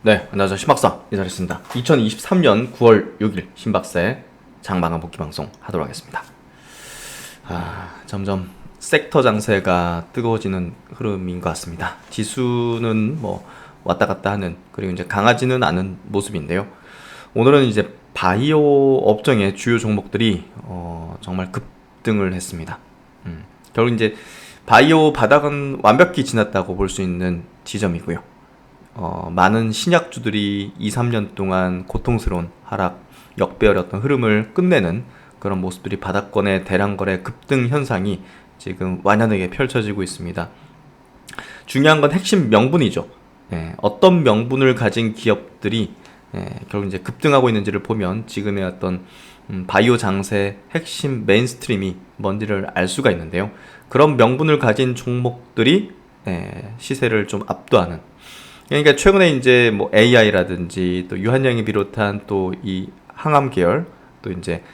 네, 안녕하세요. 신박사 인사드리겠습니다. 2023년 9월 6일 신박사의 장마감 복귀 방송 하도록 하겠습니다. 점점 섹터 장세가 뜨거워지는 흐름인 것 같습니다. 지수는 뭐 왔다 갔다 하는, 그리고 이제 강하지는 않은 모습인데요. 오늘은 이제 바이오 업종의 주요 종목들이 정말 급등을 했습니다. 결국 이제 바이오 바닥은 완벽히 지났다고 볼 수 있는 지점이고요. 많은 신약주들이 2, 3년 동안 고통스러운 하락, 역배열의 어떤 흐름을 끝내는 그런 모습들이 바닥권의 대량거래 급등 현상이 지금 완연하게 펼쳐지고 있습니다. 중요한 건 핵심 명분이죠. 어떤 명분을 가진 기업들이 결국 이제 급등하고 있는지를 보면 지금의 어떤 바이오 장세 핵심 메인스트림이 뭔지를 알 수가 있는데요. 그런 명분을 가진 종목들이 시세를 좀 압도하는, 그러니까 최근에 이제 뭐 AI라든지 또 유한양이 비롯한 또 이 항암 계열, 또 이제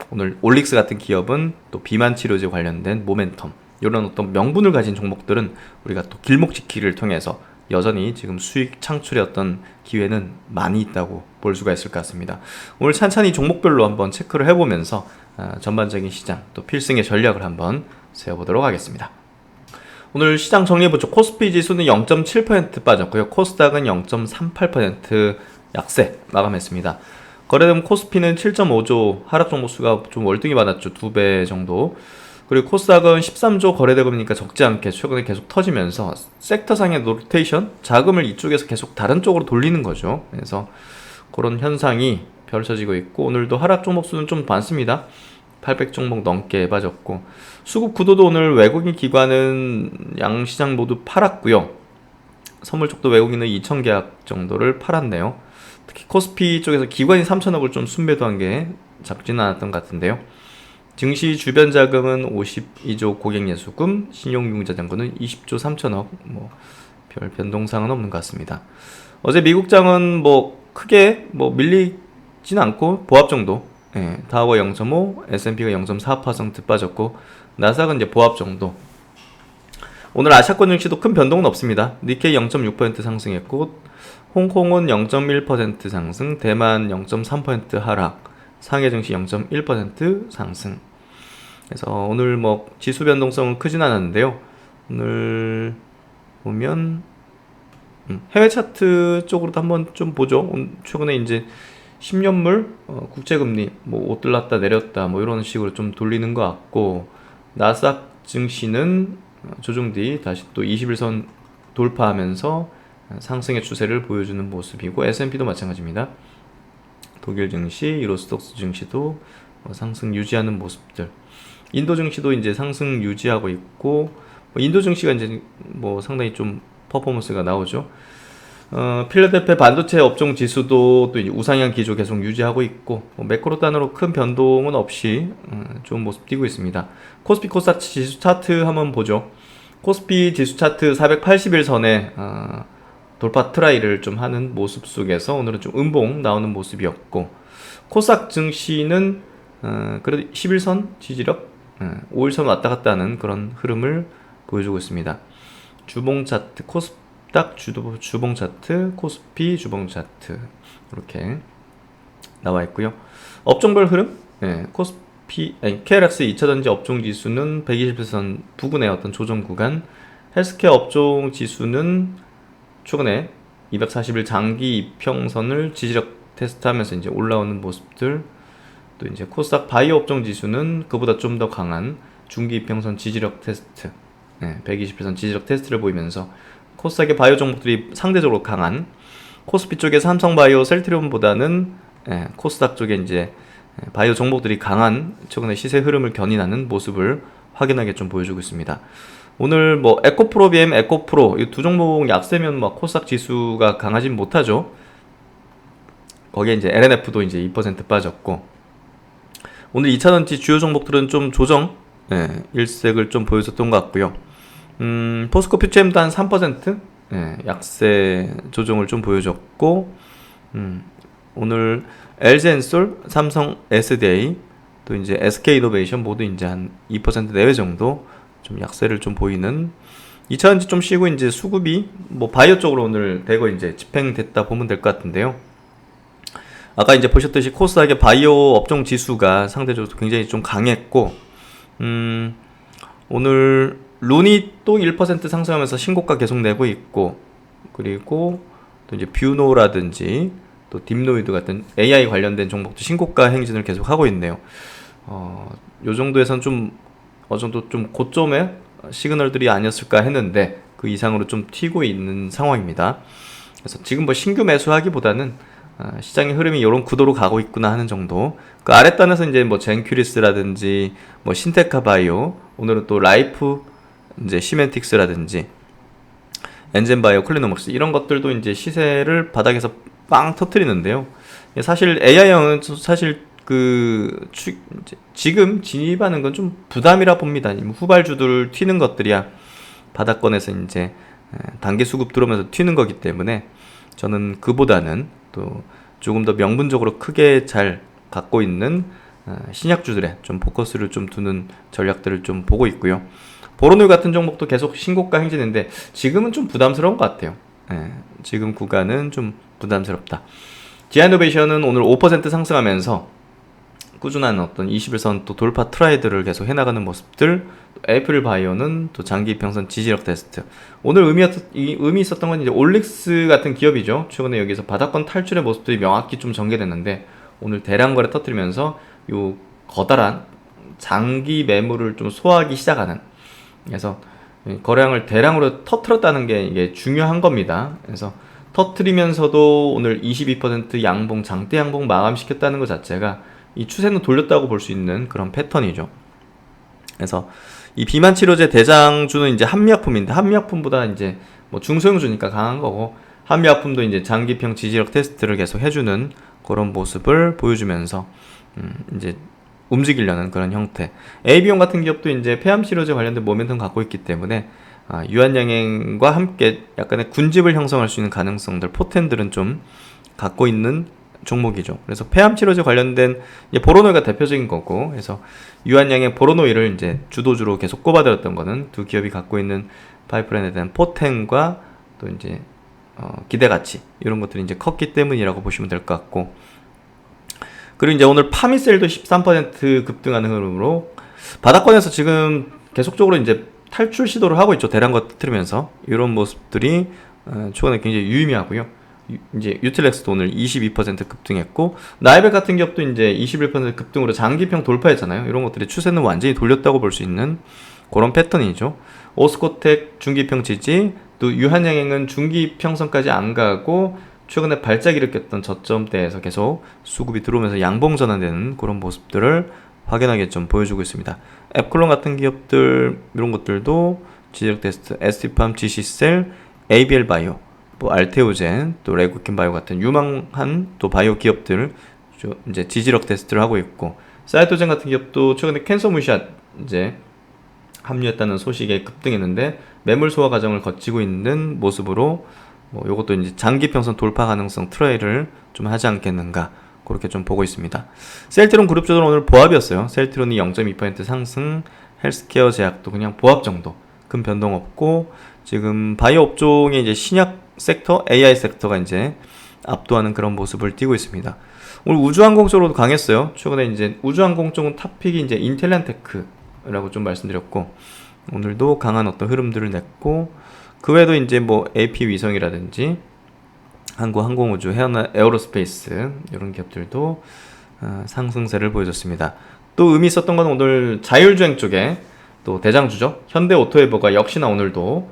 오늘 올릭스 같은 기업은 또 비만 치료제 관련된 모멘텀, 이런 어떤 명분을 가진 종목들은 우리가 또 길목지키를 통해서 여전히 지금 수익 창출의 어떤 기회는 많이 있다고 볼 수가 있을 것 같습니다. 오늘 찬찬히 종목별로 한번 체크를 해보면서 전반적인 시장 또 필승의 전략을 한번 세워보도록 하겠습니다. 오늘 시장 정리해보죠. 코스피 지수는 0.7% 빠졌고요. 코스닥은 0.38% 약세 마감했습니다. 거래대금 코스피는 7.5조, 하락 종목수가 좀 월등히 많았죠. 2배 정도. 그리고 코스닥은 13조 거래대금이니까 적지 않게 최근에 계속 터지면서 섹터상의 로테이션, 자금을 이쪽에서 계속 다른 쪽으로 돌리는 거죠. 그래서 그런 현상이 펼쳐지고 있고, 오늘도 하락 종목수는 좀 많습니다. 800 종목 넘게 빠졌고, 수급 구도도 오늘 외국인 기관은 양시장 모두 팔았고요. 선물 쪽도 외국인은 2,000계약 정도를 팔았네요. 특히 코스피 쪽에서 기관이 3천억을 좀 순매도한 게 작지는 않았던 것 같은데요. 증시 주변 자금은 52조 고객예수금, 신용융자잔고는 20조 3천억, 뭐 별 변동사항은 없는 것 같습니다. 어제 미국장은 뭐 크게 뭐 밀리진 않고 보합 정도, 다우가 0.5, S&P가 0.4% 빠졌고, 나스닥은 이제 보합 정도. 오늘 아시아권 증시도 큰 변동은 없습니다. 니케이 0.6% 상승했고, 홍콩은 0.1% 상승, 대만 0.3% 하락, 상해 증시 0.1% 상승. 그래서 오늘 뭐 지수 변동성은 크진 않았는데요. 오늘 보면 해외 차트 쪽으로도 한번 좀 보죠. 최근에 이제 10년물 국채금리 뭐 옷들랐다 내렸다 뭐 이런 식으로 좀 돌리는 것 같고, 나스닥 증시는 조정 뒤 다시 또 21선 돌파하면서 상승의 추세를 보여주는 모습이고, S&P도 마찬가지입니다. 독일 증시, 유로스톡스 증시도 상승 유지하는 모습들. 인도 증시도 이제 상승 유지하고 있고, 인도 증시가 이제 뭐 상당히 좀 퍼포먼스가 나오죠. 필라델피아 반도체 업종 지수도 또 이제 우상향 기조 계속 유지하고 있고, 매크로 단으로 큰 변동은 없이 좋은 모습 띄고 있습니다. 코스피 코스닥 지수 차트 한번 보죠. 코스피 지수 차트 481선에 돌파 트라이를 좀 하는 모습 속에서 오늘은 좀 음봉 나오는 모습이었고, 코스닥 증시는 그래도 11선 지지력, 5일선 왔다 갔다 하는 그런 흐름을 보여주고 있습니다. 주봉 차트, 코스닥 주봉 차트, 코스피 주봉 차트 이렇게 나와 있고요. 업종별 흐름, 코스피, KLX 2차전지 업종 지수는 120선 부근의 어떤 조정 구간, 헬스케어 업종 지수는 최근에 240일 장기 이평선을 지지력 테스트하면서 이제 올라오는 모습들, 또 이제 코스닥 바이오 업종 지수는 그보다 좀 더 강한 중기 이평선 지지력 테스트, 120일선 지지력 테스트를 보이면서 코스닥의 바이오 종목들이 상대적으로 강한, 코스피 쪽에 삼성바이오, 셀트리온보다는 코스닥 쪽에 이제 바이오 종목들이 강한 최근에 시세 흐름을 견인하는 모습을 확연하게 좀 보여주고 있습니다. 오늘 뭐 에코프로, BM, 에코프로 이 두 종목 약세면 뭐 코스닥 지수가 강하진 못하죠. 거기에 이제 LNF도 이제 2% 빠졌고, 오늘 2차전지 주요 종목들은 좀 조정, 일색을 좀 보여줬던 것 같고요. 포스코 퓨처엠도 한 3%, 약세 조정을 좀 보여줬고, 오늘 LG엔솔, 삼성 SDA, 또 이제 SK이노베이션 모두 이제 한 2% 내외 정도 좀 약세를 좀 보이는 2차전지 좀 쉬고 이제 수급이 뭐 바이오 쪽으로 오늘 대거 이제 집행됐다 보면 될 것 같은데요. 아까 이제 보셨듯이 코스닥의 바이오 업종 지수가 상대적으로 굉장히 좀 강했고, 오늘 룬이 또 1% 상승하면서 신고가 계속 내고 있고, 그리고 또 이제 뷰노라든지 또 딥노이드 같은 AI 관련된 종목도 신고가 행진을 계속 하고 있네요. 요 정도에선 좀 어느 정도 좀 고점의 시그널들이 아니었을까 했는데 그 이상으로 좀 튀고 있는 상황입니다. 그래서 지금 뭐 신규 매수하기보다는 시장의 흐름이 이런 구도로 가고 있구나 하는 정도. 그 아랫단에서 이제 뭐 젠큐리스라든지 뭐 신테카 바이오, 오늘은 또 라이프 이제 시멘틱스라든지 엔젠바이오, 클리노먹스 이런 것들도 이제 시세를 바닥에서 빵 터트리는데요. 사실 AI형은 사실 지금 진입하는 건 좀 부담이라 봅니다. 후발주들 튀는 것들이야 바닥권에서 이제 단기 수급 들어오면서 튀는 거기 때문에 저는 그보다는 또 조금 더 명분적으로 크게 잘 갖고 있는 신약주들에 좀 포커스를 좀 두는 전략들을 좀 보고 있고요. 보로놀 같은 종목도 계속 신고가 행진인데 지금은 좀 부담스러운 것 같아요. 지금 구간은 좀 부담스럽다. 디아이노베이션은 오늘 5% 상승하면서 꾸준한 어떤 21선 또 돌파 트라이드를 계속 해나가는 모습들. 에이프릴 바이오는 또 장기 이평선 지지력 테스트. 오늘 의미 있었던 건 이제 올릭스 같은 기업이죠. 최근에 여기서 바닥권 탈출의 모습들이 명확히 좀 전개됐는데 오늘 대량 거래 터뜨리면서 요 거다란 장기 매물을 좀 소화하기 시작하는. 그래서 거래량을 대량으로 터뜨렸다는 게 이게 중요한 겁니다. 그래서 터뜨리면서도 오늘 22% 양봉, 장대 양봉 마감시켰다는 것 자체가 이 추세는 돌렸다고 볼 수 있는 그런 패턴이죠. 그래서 이 비만 치료제 대장주는 이제 한미약품인데 한미약품보다 이제 뭐 중소형주니까 강한 거고 한미약품도 이제 장기평 지지력 테스트를 계속 해주는 그런 모습을 보여주면서 이제 움직이려는 그런 형태. AB용 같은 기업도 이제 폐암 치료제 관련된 모멘텀 갖고 있기 때문에 유한양행과 함께 약간의 군집을 형성할 수 있는 가능성들, 포텐들은 좀 갖고 있는 종목이죠. 그래서 폐암 치료제 관련된 이제 보로노이가 대표적인 거고, 그래서 유한양행 보로노이를 이제 주도주로 계속 꼽아들었던 거는 두 기업이 갖고 있는 파이프라인에 대한 포텐과 또 이제 기대 가치 이런 것들이 이제 컸기 때문이라고 보시면 될 것 같고, 그리고 이제 오늘 파미셀도 13% 급등하는 흐름으로 바닥권에서 지금 계속적으로 이제 탈출 시도를 하고 있죠. 대량거 터뜨리면서 이런 모습들이 최근에 굉장히 유의미하고요. 이제 유틸렉스도 오늘 22% 급등했고 나이백 같은 기업도 이제 21% 급등으로 장기평 돌파했잖아요. 이런 것들이 추세는 완전히 돌렸다고 볼 수 있는 그런 패턴이죠. 오스코텍 중기평 지지, 또 유한양행은 중기평선까지 안 가고 최근에 발작을 일으켰던 저점대에서 계속 수급이 들어오면서 양봉 전환되는 그런 모습들을 확연하게 좀 보여주고 있습니다. 앱클론 같은 기업들 이런 것들도 지지력 테스트, ST팜, GC셀, ABL 바이오, 뭐 알테오젠, 또 레고킨 바이오 같은 유망한 또 바이오 기업들 이제 지지력 테스트를 하고 있고, 사이토젠 같은 기업도 최근에 캔서 무샷 이제 합류했다는 소식에 급등했는데 매물 소화 과정을 거치고 있는 모습으로 뭐 요것도 이제 장기 평선 돌파 가능성 트레이를 좀 하지 않겠는가 그렇게 좀 보고 있습니다. 셀트론 그룹주들은 오늘 보합이었어요. 셀트론이 0.2% 상승, 헬스케어 제약도 그냥 보합 정도, 큰 변동 없고, 지금 바이오 업종의 이제 신약 섹터, AI 섹터가 이제 압도하는 그런 모습을 띠고 있습니다. 오늘 우주항공 쪽으로도 강했어요. 최근에 이제 우주항공 쪽은 탑픽이 이제 인텔란테크라고 좀 말씀드렸고, 오늘도 강한 어떤 흐름들을 냈고, 그 외에도 이제 뭐 AP 위성이라든지 한국항공우주, 해안나 에어로스페이스 이런 기업들도 상승세를 보여줬습니다. 또 의미 있었던 건 오늘 자율주행 쪽에 또 대장주죠. 현대오토에버가 역시나 오늘도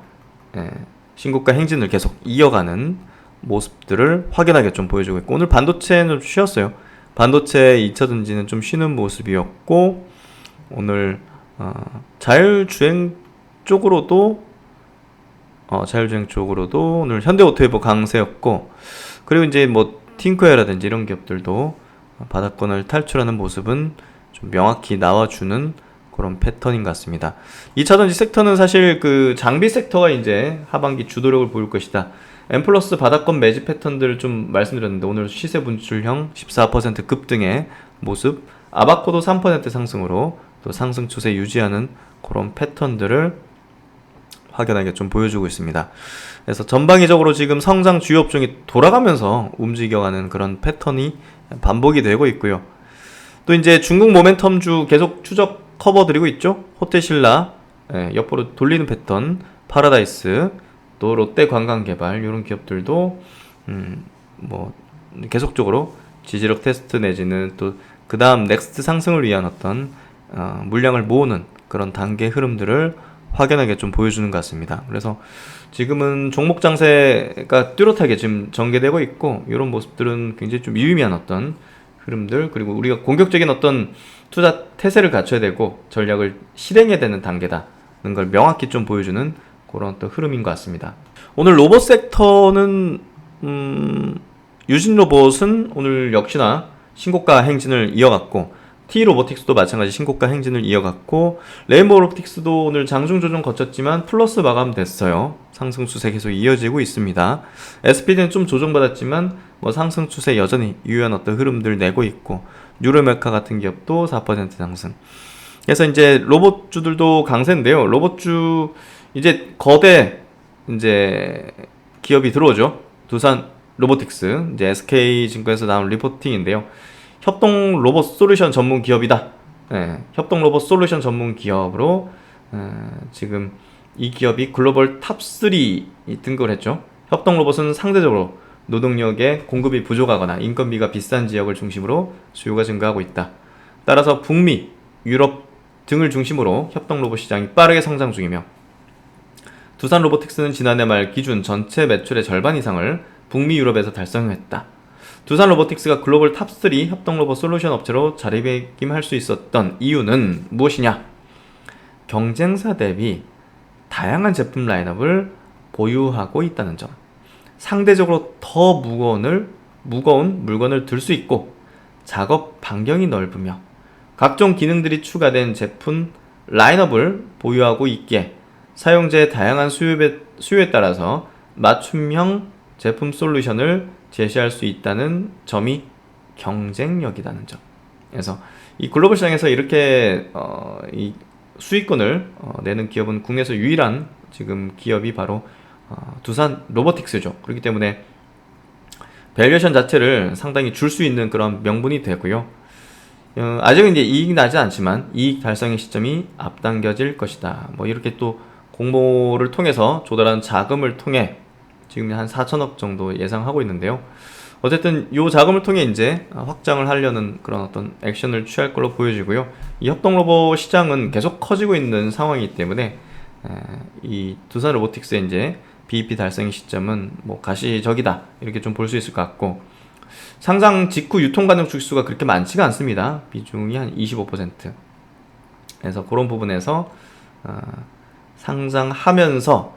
신고가 행진을 계속 이어가는 모습들을 확연하게 좀 보여주고 있고, 오늘 반도체는 좀 쉬었어요. 반도체 2차 전지는 좀 쉬는 모습이었고, 오늘 자율주행 쪽으로도 오늘 현대오토에버 강세였고, 그리고 이제 뭐 팅크웨어라든지 이런 기업들도 바닥권을 탈출하는 모습은 좀 명확히 나와주는 그런 패턴인 것 같습니다. 2차전지 섹터는 사실 그 장비 섹터가 이제 하반기 주도력을 보일 것이다. M 플러스 바닥권 매집 패턴들을 좀 말씀드렸는데, 오늘 시세 분출형 14% 급등의 모습, 아바코도 3% 상승으로 또 상승 추세 유지하는 그런 패턴들을 확연하게 좀 보여주고 있습니다. 그래서 전방위적으로 지금 성장 주요 업종이 돌아가면서 움직여가는 그런 패턴이 반복이 되고 있고요. 또 이제 중국 모멘텀주 계속 추적 커버 드리고 있죠. 호텔신라, 옆으로 돌리는 패턴, 파라다이스, 또 롯데관광개발 이런 기업들도 뭐 계속적으로 지지력 테스트 내지는 또 그 다음 넥스트 상승을 위한 어떤 물량을 모으는 그런 단계 흐름들을 확연하게 좀 보여주는 것 같습니다. 그래서 지금은 종목 장세가 뚜렷하게 지금 전개되고 있고, 이런 모습들은 굉장히 좀 유의미한 어떤 흐름들, 그리고 우리가 공격적인 어떤 투자 태세를 갖춰야 되고 전략을 실행해야 되는 단계다는 걸 명확히 좀 보여주는 그런 어떤 흐름인 것 같습니다. 오늘 로봇 섹터는 유진 로봇은 오늘 역시나 신고가 행진을 이어갔고, T-로보틱스도 마찬가지 신고가 행진을 이어갔고, 레인보우 로보틱스도 오늘 장중 조정 거쳤지만 플러스 마감됐어요. 상승 추세 계속 이어지고 있습니다. SPD는 좀 조정받았지만 뭐 상승 추세 여전히 유효한 어떤 흐름들 내고 있고, 뉴럴메카 같은 기업도 4% 상승. 그래서 이제 로봇주들도 강세인데요. 로봇주 이제 거대 이제 기업이 들어오죠. 두산 로보틱스, 이제 SK증권에서 나온 리포팅인데요. 협동 로봇 솔루션 전문 기업이다. 협동 로봇 솔루션 전문 기업으로 지금 이 기업이 글로벌 탑3 등극을 했죠. 협동 로봇은 상대적으로 노동력의 공급이 부족하거나 인건비가 비싼 지역을 중심으로 수요가 증가하고 있다. 따라서 북미, 유럽 등을 중심으로 협동 로봇 시장이 빠르게 성장 중이며, 두산 로보틱스는 지난해 말 기준 전체 매출의 절반 이상을 북미, 유럽에서 달성했다. 두산 로보틱스가 글로벌 탑3 협동 로봇 솔루션 업체로 자리매김할 수 있었던 이유는 무엇이냐? 경쟁사 대비 다양한 제품 라인업을 보유하고 있다는 점. 상대적으로 더 무거운 물건을 들 수 있고, 작업 반경이 넓으며 각종 기능들이 추가된 제품 라인업을 보유하고 있기에 사용자의 다양한 수요에 따라서 맞춤형 제품 솔루션을 제시할 수 있다는 점이 경쟁력이라는 점. 그래서 이 글로벌 시장에서 이렇게 이 수익권을 내는 기업은 국내에서 유일한 지금 기업이 바로 두산 로보틱스죠. 그렇기 때문에 밸류에이션 자체를 상당히 줄 수 있는 그런 명분이 되고요. 아직은 이제 이익이 나지 않지만 이익 달성의 시점이 앞당겨질 것이다. 뭐 이렇게 또 공모를 통해서 조달한 자금을 통해 지금 한 4천억 정도 예상하고 있는데요. 어쨌든 이 자금을 통해 이제 확장을 하려는 그런 어떤 액션을 취할 걸로 보여지고요. 이 협동 로봇 시장은 계속 커지고 있는 상황이기 때문에 이 두산 로보틱스의 이제 BEP 달성의 시점은 뭐 가시적이다, 이렇게 좀 볼 수 있을 것 같고, 상장 직후 유통 가능 주식수가 그렇게 많지가 않습니다. 비중이 한 25%. 그래서 그런 부분에서 상장하면서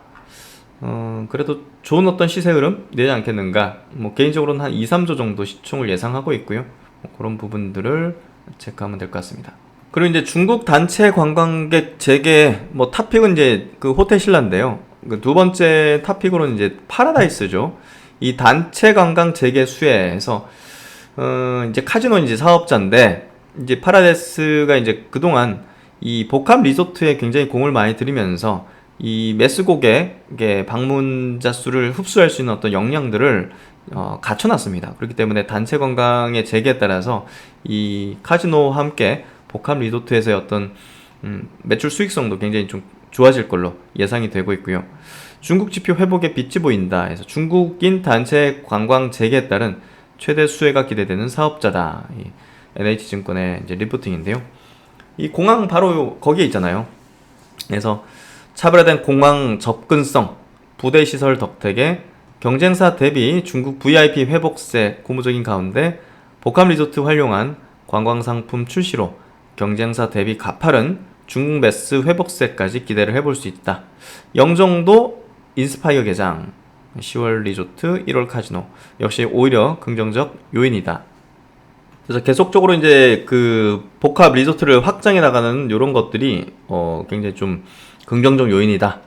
그래도 좋은 어떤 시세 흐름 내지 않겠는가. 뭐 개인적으로는 한 2, 3조 정도 시총을 예상하고 있고요. 뭐 그런 부분들을 체크하면 될 것 같습니다. 그리고 이제 중국 단체 관광객 재개, 뭐 탑픽은 이제 그 호텔신라인데요. 그 두 번째 탑픽으로는 이제 파라다이스죠. 이 단체 관광 재개 수혜에서 이제 카지노 이제 사업자인데, 이제 파라다이스가 이제 그동안 이 복합 리조트에 굉장히 공을 많이 들이면서 이 매스 고객의 방문자 수를 흡수할 수 있는 어떤 역량들을 갖춰놨습니다. 그렇기 때문에 단체 관광의 재개에 따라서 이 카지노와 함께 복합 리조트에서의 어떤 매출 수익성도 굉장히 좀 좋아질 걸로 예상이 되고 있고요. 중국 지표 회복에 빛이 보인다 해서 중국인 단체 관광 재개에 따른 최대 수혜가 기대되는 사업자다. 이 NH증권의 이제 리포팅인데요. 이 공항 바로 거기에 있잖아요. 그래서 차별화된 공항 접근성, 부대 시설 덕택에 경쟁사 대비 중국 VIP 회복세 고무적인 가운데 복합 리조트 활용한 관광 상품 출시로 경쟁사 대비 가파른 중국 매스 회복세까지 기대를 해볼 수 있다. 영종도 인스파이어 개장, 10월 리조트, 1월 카지노 역시 오히려 긍정적 요인이다. 그래서 계속적으로 이제 그 복합 리조트를 확장해 나가는 이런 것들이 굉장히 좀 긍정적 요인이다.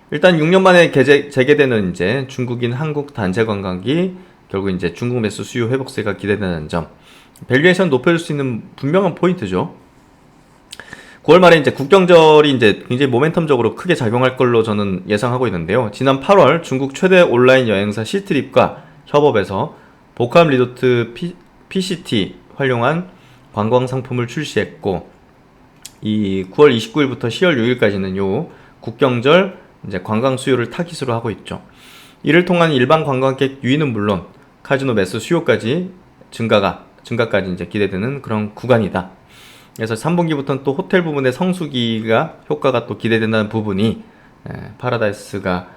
일단 6년 만에 재개되는 이제 중국인 한국 단체 관광이 결국 이제 중국 매수 수요 회복세가 기대되는 점, 밸류에이션 높여줄 수 있는 분명한 포인트죠. 9월 말에 이제 국경절이 이제 굉장히 모멘텀적으로 크게 작용할 걸로 저는 예상하고 있는데요. 지난 8월 중국 최대 온라인 여행사 시트립과 협업해서 복합 리조트 PCT 활용한 관광 상품을 출시했고, 이 9월 29일부터 10월 6일까지는 요 국경절 이제 관광 수요를 타깃으로 하고 있죠. 이를 통한 일반 관광객 유입은 물론 카지노 매수 수요까지 증가까지 이제 기대되는 그런 구간이다. 그래서 3분기부터는 또 호텔 부분의 성수기가 효과가 또 기대된다는 부분이, 파라다이스가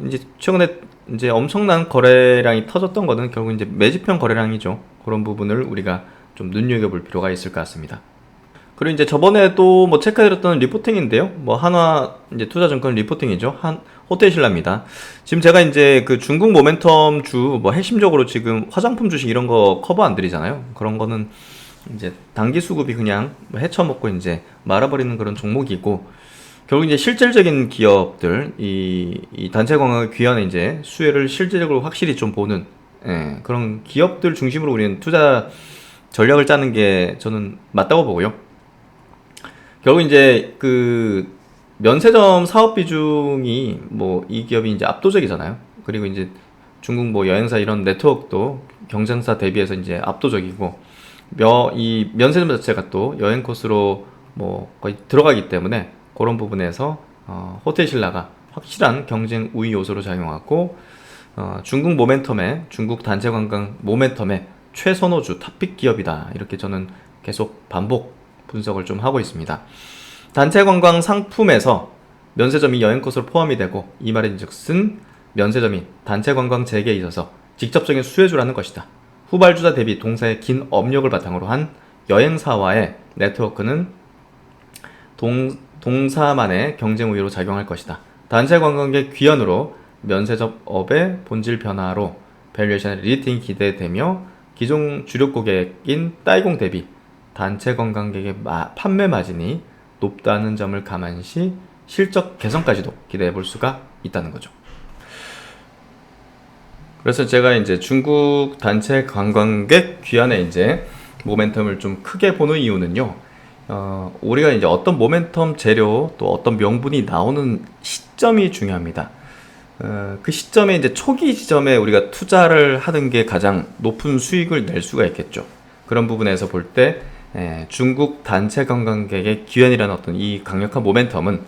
이제 최근에 이제 엄청난 거래량이 터졌던 거는 결국 이제 매집형 거래량이죠. 그런 부분을 우리가 좀 눈여겨볼 필요가 있을 것 같습니다. 그리고 이제 저번에도 뭐 체크해드렸던 리포팅인데요. 뭐 한화 이제 투자증권 리포팅이죠. 호텔신라입니다. 지금 제가 이제 그 중국 모멘텀 주 뭐 핵심적으로 지금 화장품 주식 이런 거 커버 안 드리잖아요. 그런 거는 이제 단기 수급이 그냥 헤쳐먹고 이제 말아버리는 그런 종목이고, 결국 이제 실질적인 기업들, 이 단체 관광의 귀환의 이제 수혜를 실질적으로 확실히 좀 보는, 그런 기업들 중심으로 우리는 투자 전략을 짜는 게 저는 맞다고 보고요. 결국 이제 그 면세점 사업 비중이 뭐 이 기업이 이제 압도적이잖아요. 그리고 이제 중국 뭐 여행사 이런 네트워크도 경쟁사 대비해서 이제 압도적이고, 이 면세점 자체가 또 여행 코스로 뭐 거의 들어가기 때문에 그런 부분에서 호텔신라가 확실한 경쟁 우위 요소로 작용하고, 중국 단체 관광 모멘텀의 최선호주 탑픽 기업이다. 이렇게 저는 계속 반복 분석을 좀 하고 있습니다. 단체 관광 상품에서 면세점이 여행 코스로 포함이 되고, 이 말인즉슨 면세점이 단체 관광 재개에 있어서 직접적인 수혜주라는 것이다. 후발주자 대비 동사의 긴 업력을 바탕으로 한 여행사와의 네트워크는 동사만의 경쟁 우위로 작용할 것이다. 단체 관광객 귀환으로 면세점업의 본질 변화로 밸류에이션의 리히팅이 기대되며, 기존 주력 고객인 따이공 대비 단체 관광객의 판매 마진이 높다는 점을 감안시 실적 개선까지도 기대해 볼 수가 있다는 거죠. 그래서 제가 이제 중국 단체 관광객 귀환의 이제 모멘텀을 좀 크게 보는 이유는요. 우리가 이제 어떤 모멘텀 재료 또 어떤 명분이 나오는 시점이 중요합니다. 그 시점에 이제 초기 지점에 우리가 투자를 하는 게 가장 높은 수익을 낼 수가 있겠죠. 그런 부분에서 볼 때 중국 단체 관광객의 귀환이라는 어떤 이 강력한 모멘텀은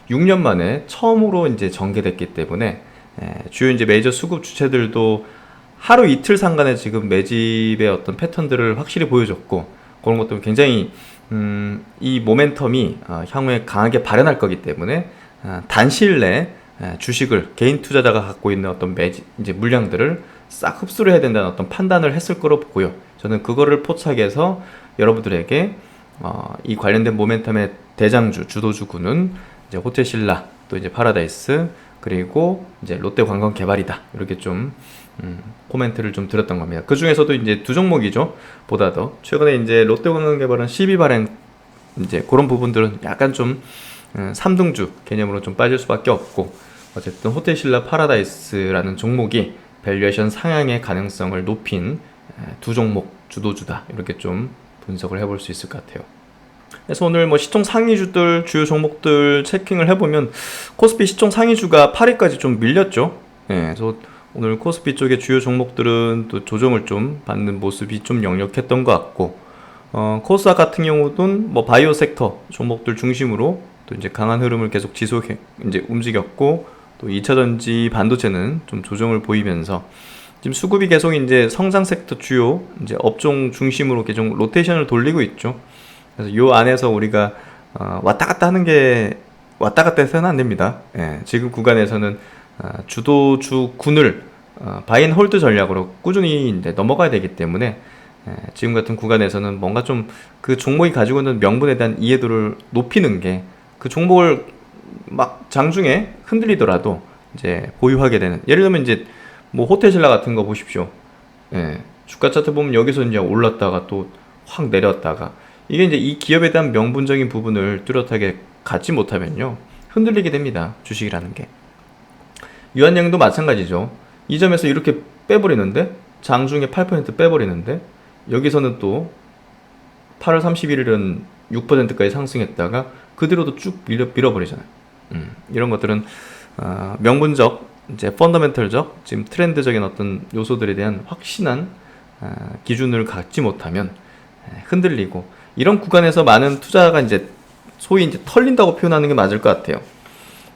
6년 만에 처음으로 이제 전개됐기 때문에, 주요 이제 메이저 수급 주체들도 하루 이틀 상간에 지금 매집의 어떤 패턴들을 확실히 보여줬고, 그런 것도 굉장히 이 모멘텀이 향후에 강하게 발현할 거기 때문에 단시일 내에 주식을 개인 투자자가 갖고 있는 어떤 이제 물량들을 싹 흡수를 해야 된다는 어떤 판단을 했을 거로 보고요. 저는 그거를 포착해서 여러분들에게 이 관련된 모멘텀의 대장주, 주도주군은 이제 호텔신라, 또 이제 파라다이스, 그리고 이제 롯데관광개발이다. 이렇게 좀 코멘트를 좀 드렸던 겁니다. 그 중에서도 이제 두 종목이죠. 보다 더 최근에 이제 롯데관광개발은 12발행 이제 그런 부분들은 약간 좀 3등주 개념으로 좀 빠질 수밖에 없고, 어쨌든 호텔신라 파라다이스라는 종목이 밸류에이션 상향의 가능성을 높인 두 종목 주도주다. 이렇게 좀 분석을 해볼 수 있을 것 같아요. 그래서 오늘 뭐 시총 상위주들 주요 종목들 체킹을 해보면 코스피 시총 상위주가 8위까지 좀 밀렸죠. 그래서 오늘 코스피 쪽의 주요 종목들은 또 조정을 좀 받는 모습이 좀 역력했던 것 같고, 코스닥 같은 경우는 뭐 바이오 섹터 종목들 중심으로 또 이제 강한 흐름을 계속 이제 움직였고, 또 2차전지 반도체는 좀 조정을 보이면서 지금 수급이 계속 이제 성장 섹터 주요 이제 업종 중심으로 계속 로테이션을 돌리고 있죠. 그래서 요 안에서 우리가 왔다 갔다 하는 게 왔다 갔다 해서는 안 됩니다. 지금 구간에서는 주도주군을 바이앤홀드 전략으로 꾸준히 이제 넘어가야 되기 때문에, 지금 같은 구간에서는 뭔가 좀 그 종목이 가지고 있는 명분에 대한 이해도를 높이는 게, 그 종목을 막 장중에 흔들리더라도 이제 보유하게 되는, 예를 들면 이제 뭐 호텔신라 같은 거 보십시오. 주가 차트 보면 여기서 이제 올랐다가 또 확 내렸다가, 이게 이제 이 기업에 대한 명분적인 부분을 뚜렷하게 갖지 못하면요 흔들리게 됩니다. 주식이라는 게. 유한양도 마찬가지죠. 이 점에서 이렇게 빼버리는데, 장중에 8% 빼버리는데, 여기서는 또 8월 31일은 6%까지 상승했다가 그대로도 쭉 밀어버리잖아요. 이런 것들은 명분적, 이제 펀더멘털적, 지금 트렌드적인 어떤 요소들에 대한 확신한 기준을 갖지 못하면 흔들리고, 이런 구간에서 많은 투자가 이제 소위 이제 털린다고 표현하는 게 맞을 것 같아요.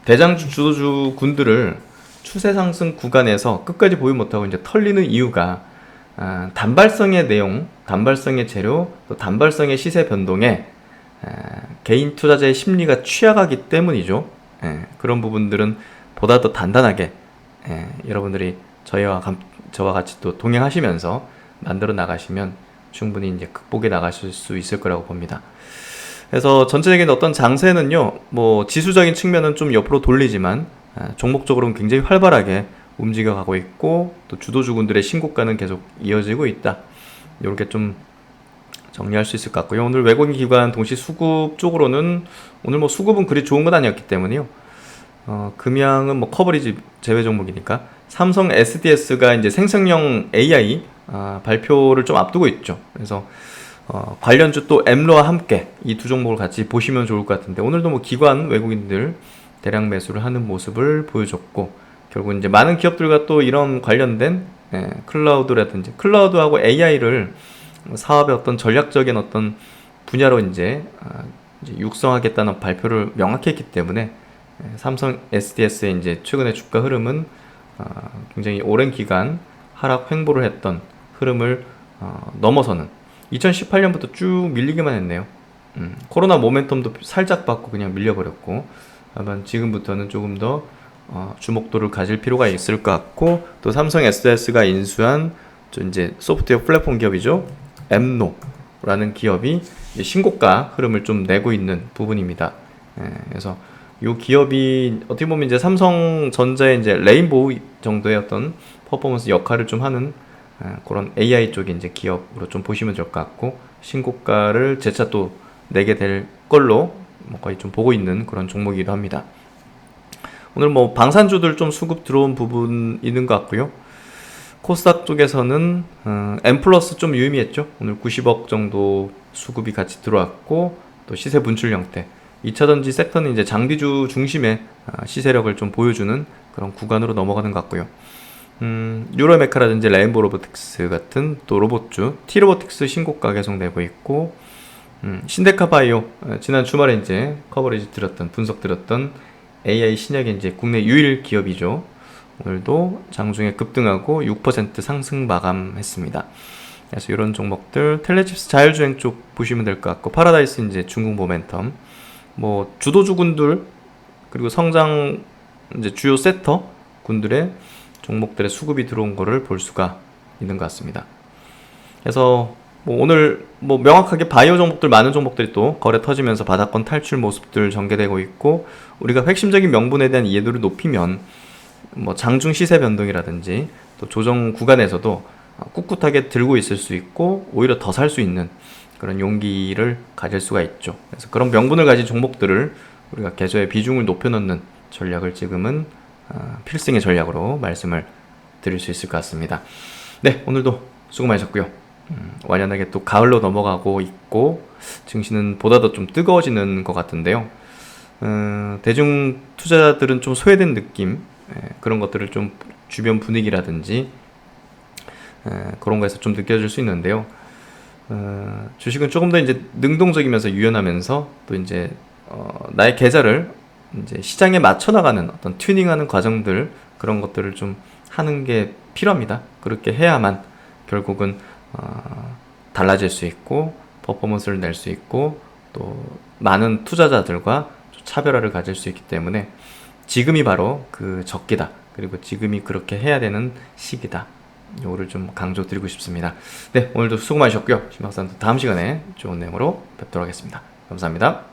대장주 주도주 군들을 추세 상승 구간에서 끝까지 보유 못하고 이제 털리는 이유가 단발성의 내용, 단발성의 재료, 또 단발성의 시세 변동에 개인 투자자의 심리가 취약하기 때문이죠. 그런 부분들은 보다 더 단단하게 여러분들이 저와 같이 또 동행하시면서 만들어 나가시면 충분히 이제 극복해 나가실 수 있을 거라고 봅니다. 그래서 전체적인 어떤 장세는요, 뭐 지수적인 측면은 좀 옆으로 돌리지만 종목적으로는 굉장히 활발하게 움직여가고 있고, 또 주도주군들의 신고가는 계속 이어지고 있다. 이렇게 좀 정리할 수 있을 것 같고요. 오늘 외국인 기관 동시 수급 쪽으로는 오늘 뭐 수급은 그리 좋은 건 아니었기 때문에요. 금양은 뭐 커버리지 제외 종목이니까 삼성 SDS가 이제 생성형 AI 발표를 좀 앞두고 있죠. 그래서 관련주 또 엠로와 함께 이 두 종목을 같이 보시면 좋을 것 같은데, 오늘도 뭐 기관 외국인들 대량 매수를 하는 모습을 보여줬고, 결국 이제 많은 기업들과 또 이런 관련된 클라우드라든지 클라우드하고 AI를 사업의 어떤 전략적인 어떤 분야로 이제 육성하겠다는 발표를 명확히 했기 때문에 삼성 SDS의 이제 최근의 주가 흐름은 굉장히 오랜 기간 하락 횡보를 했던 흐름을 넘어서는 2018년부터 쭉 밀리기만 했네요. 코로나 모멘텀도 살짝 받고 그냥 밀려버렸고, 다만 지금부터는 조금 더 주목도를 가질 필요가 있을 것 같고, 또 삼성 SDS가 인수한 이제 소프트웨어 플랫폼 기업이죠. 엠노라는 기업이 신고가 흐름을 좀 내고 있는 부분입니다. 그래서 이 기업이 어떻게 보면 이제 삼성전자의 이제 레인보우 정도의 어떤 퍼포먼스 역할을 좀 하는 그런 AI 쪽의 이제 기업으로 좀 보시면 될 것 같고, 신고가를 재차 또 내게 될 걸로 뭐 거의 좀 보고 있는 그런 종목이기도 합니다. 오늘 뭐 방산주들 좀 수급 들어온 부분 있는 것 같고요. 코스닥 쪽에서는 M 플러스 좀 유의미했죠. 오늘 90억 정도 수급이 같이 들어왔고, 또 시세 분출 형태, 2차전지 섹터는 이제 장비주 중심의 시세력을 좀 보여주는 그런 구간으로 넘어가는 것 같고요. 유로메카라든지 레인보 로보틱스 같은 또 로봇주, T로보틱스 신고가 계속 내고 있고, 신데카바이오 지난 주말에 이제 커버리지 드렸던, 분석 드렸던 AI 신약의 이제 국내 유일 기업이죠. 오늘도 장중에 급등하고 6% 상승 마감했습니다. 그래서 이런 종목들, 텔레칩스 자율주행 쪽 보시면 될 것 같고, 파라다이스 이제 중국 모멘텀, 뭐 주도주군들, 그리고 성장 이제 주요 섹터 군들의 종목들의 수급이 들어온 거를 볼 수가 있는 것 같습니다. 그래서 뭐 오늘 뭐 명확하게 바이오 종목들, 많은 종목들이 또 거래 터지면서 바닥권 탈출 모습들 전개되고 있고, 우리가 핵심적인 명분에 대한 이해도를 높이면 뭐 장중 시세 변동이라든지 또 조정 구간에서도 꿋꿋하게 들고 있을 수 있고, 오히려 더 살 수 있는 그런 용기를 가질 수가 있죠. 그래서 그런 명분을 가진 종목들을 우리가 계좌의 비중을 높여놓는 전략을 지금은 필승의 전략으로 말씀을 드릴 수 있을 것 같습니다. 네, 오늘도 수고 많으셨고요. 완연하게 또 가을로 넘어가고 있고, 증시는 보다 더 좀 뜨거워지는 것 같은데요. 대중 투자자들은 좀 소외된 느낌, 그런 것들을 좀 주변 분위기라든지 그런 거에서 좀 느껴질 수 있는데요. 주식은 조금 더 이제 능동적이면서 유연하면서 또 이제 나의 계좌를 이제 시장에 맞춰 나가는 어떤 튜닝하는 과정들, 그런 것들을 좀 하는 게 필요합니다. 그렇게 해야만 결국은 달라질 수 있고, 퍼포먼스를 낼 수 있고, 또 많은 투자자들과 차별화를 가질 수 있기 때문에 지금이 바로 그 적기다. 그리고 지금이 그렇게 해야 되는 시기다. 요거를 좀 강조드리고 싶습니다. 네, 오늘도 수고 많으셨고요. 신박사는 다음 시간에 좋은 내용으로 뵙도록 하겠습니다. 감사합니다.